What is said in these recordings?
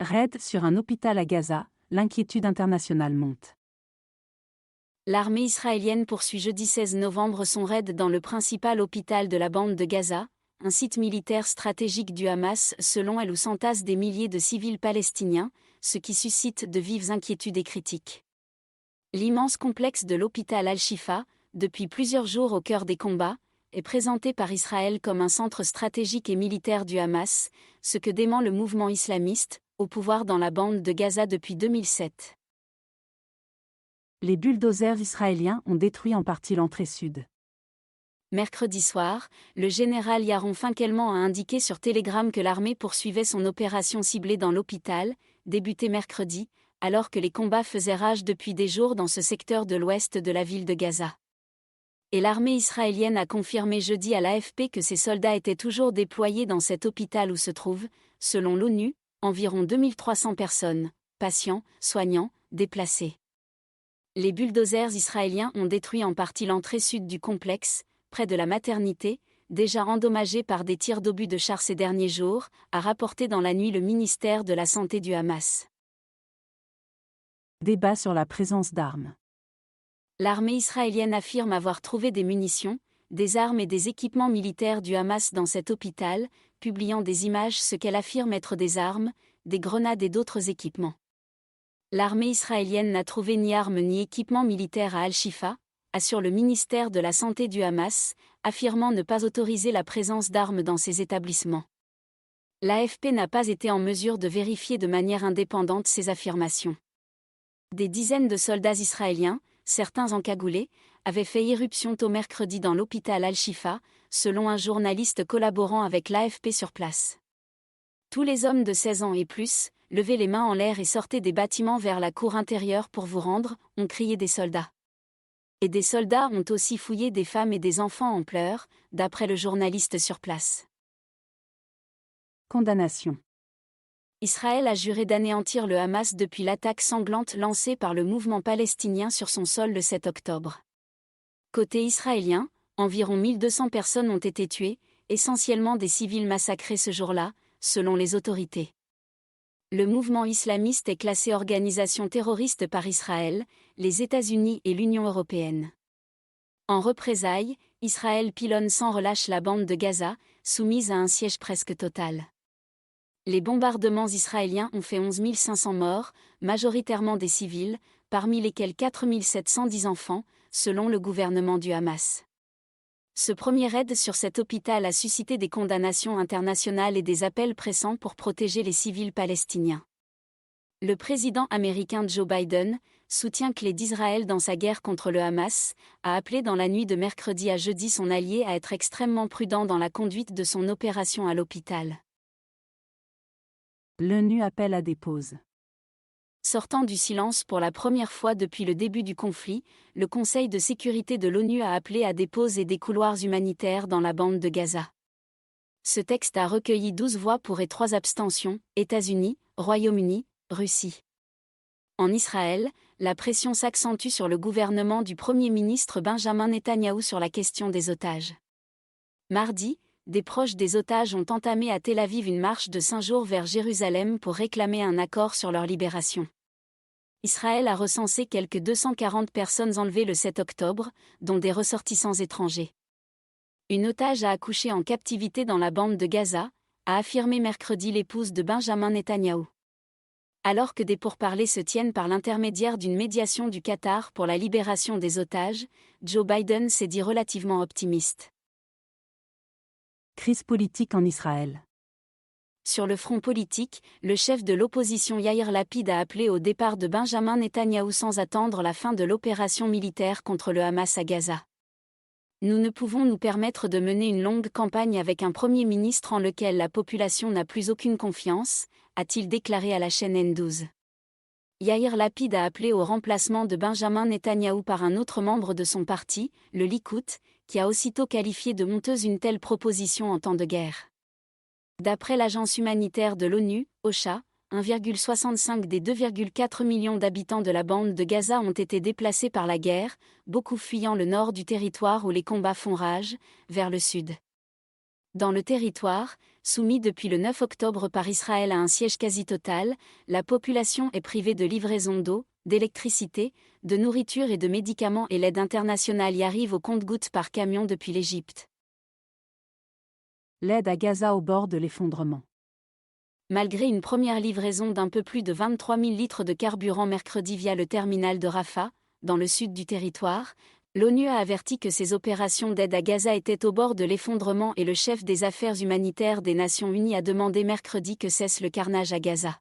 Raid sur un hôpital à Gaza, l'inquiétude internationale monte. L'armée israélienne poursuit jeudi 16 novembre son raid dans le principal hôpital de la bande de Gaza, un site militaire stratégique du Hamas selon elle où s'entassent des milliers de civils palestiniens, ce qui suscite de vives inquiétudes et critiques. L'immense complexe de l'hôpital Al-Shifa, depuis plusieurs jours au cœur des combats, est présenté par Israël comme un centre stratégique et militaire du Hamas, ce que dément le mouvement islamiste, au pouvoir dans la bande de Gaza depuis 2007. Les bulldozers israéliens ont détruit en partie l'entrée sud. Mercredi soir, le général Yaron Finkelman a indiqué sur Telegram que l'armée poursuivait son opération ciblée dans l'hôpital, débutée mercredi, alors que les combats faisaient rage depuis des jours dans ce secteur de l'ouest de la ville de Gaza. Et l'armée israélienne a confirmé jeudi à l'AFP que ses soldats étaient toujours déployés dans cet hôpital où se trouvent, selon l'ONU, environ 2300 personnes, patients, soignants, déplacés. Les bulldozers israéliens ont détruit en partie l'entrée sud du complexe, près de la maternité, déjà endommagée par des tirs d'obus de char ces derniers jours, a rapporté dans la nuit le ministère de la Santé du Hamas. Débat sur la présence d'armes. L'armée israélienne affirme avoir trouvé des munitions, des armes et des équipements militaires du Hamas dans cet hôpital, publiant des images ce qu'elle affirme être des armes, des grenades et d'autres équipements. L'armée israélienne n'a trouvé ni armes ni équipements militaires à Al-Shifa, assure le ministère de la Santé du Hamas, affirmant ne pas autoriser la présence d'armes dans ces établissements. L'AFP n'a pas été en mesure de vérifier de manière indépendante ces affirmations. Des dizaines de soldats israéliens, certains encagoulés, avaient fait irruption tôt mercredi dans l'hôpital Al-Shifa, selon un journaliste collaborant avec l'AFP sur place. Tous les hommes de 16 ans et plus, levez les mains en l'air et sortez des bâtiments vers la cour intérieure pour vous rendre, ont crié des soldats. Et des soldats ont aussi fouillé des femmes et des enfants en pleurs, d'après le journaliste sur place. Condamnation. Israël a juré d'anéantir le Hamas depuis l'attaque sanglante lancée par le mouvement palestinien sur son sol le 7 octobre. Côté israélien, environ 1200 personnes ont été tuées, essentiellement des civils massacrés ce jour-là, selon les autorités. Le mouvement islamiste est classé organisation terroriste par Israël, les États-Unis et l'Union européenne. En représailles, Israël pilonne sans relâche la bande de Gaza, soumise à un siège presque total. Les bombardements israéliens ont fait 11 500 morts, majoritairement des civils, parmi lesquels 4 710 enfants, selon le gouvernement du Hamas. Ce premier raid sur cet hôpital a suscité des condamnations internationales et des appels pressants pour protéger les civils palestiniens. Le président américain Joe Biden soutient clé d'Israël dans sa guerre contre le Hamas, a appelé dans la nuit de mercredi à jeudi son allié à être extrêmement prudent dans la conduite de son opération à l'hôpital. L'ONU appelle à des pauses. Sortant du silence pour la première fois depuis le début du conflit, le Conseil de sécurité de l'ONU a appelé à des pauses et des couloirs humanitaires dans la bande de Gaza. Ce texte a recueilli 12 voix pour et 3 abstentions, États-Unis, Royaume-Uni, Russie. En Israël, la pression s'accentue sur le gouvernement du Premier ministre Benjamin Netanyahou sur la question des otages. Mardi, des proches des otages ont entamé à Tel Aviv une marche de 5 jours vers Jérusalem pour réclamer un accord sur leur libération. Israël a recensé quelques 240 personnes enlevées le 7 octobre, dont des ressortissants étrangers. Une otage a accouché en captivité dans la bande de Gaza, a affirmé mercredi l'épouse de Benjamin Netanyahou. Alors que des pourparlers se tiennent par l'intermédiaire d'une médiation du Qatar pour la libération des otages, Joe Biden s'est dit relativement optimiste. Crise politique en Israël. Sur le front politique, le chef de l'opposition Yair Lapid a appelé au départ de Benjamin Netanyahou sans attendre la fin de l'opération militaire contre le Hamas à Gaza. Nous ne pouvons nous permettre de mener une longue campagne avec un Premier ministre en lequel la population n'a plus aucune confiance, a-t-il déclaré à la chaîne N12. Yair Lapid a appelé au remplacement de Benjamin Netanyahou par un autre membre de son parti, le Likoud, qui a aussitôt qualifié de honteuse une telle proposition en temps de guerre. D'après l'agence humanitaire de l'ONU, OCHA, 1,65 des 2,4 millions d'habitants de la bande de Gaza ont été déplacés par la guerre, beaucoup fuyant le nord du territoire où les combats font rage, vers le sud. Dans le territoire, soumis depuis le 9 octobre par Israël à un siège quasi total, la population est privée de livraison d'eau, d'électricité, de nourriture et de médicaments et l'aide internationale y arrive au compte-gouttes par camion depuis l'Égypte. L'aide à Gaza au bord de l'effondrement. Malgré une première livraison d'un peu plus de 23 000 litres de carburant mercredi via le terminal de Rafah, dans le sud du territoire, l'ONU a averti que ces opérations d'aide à Gaza étaient au bord de l'effondrement et le chef des affaires humanitaires des Nations Unies a demandé mercredi que cesse le carnage à Gaza.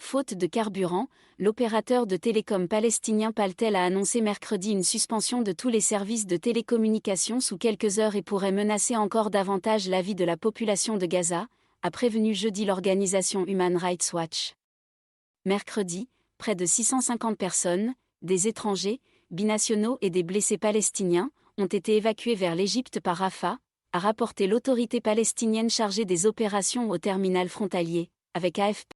Faute de carburant, l'opérateur de télécom palestinien Paltel a annoncé mercredi une suspension de tous les services de télécommunications sous quelques heures et pourrait menacer encore davantage la vie de la population de Gaza, a prévenu jeudi l'organisation Human Rights Watch. Mercredi, près de 650 personnes, des étrangers, binationaux et des blessés palestiniens, ont été évacués vers l'Égypte par Rafah, a rapporté l'autorité palestinienne chargée des opérations au terminal frontalier, avec AFP.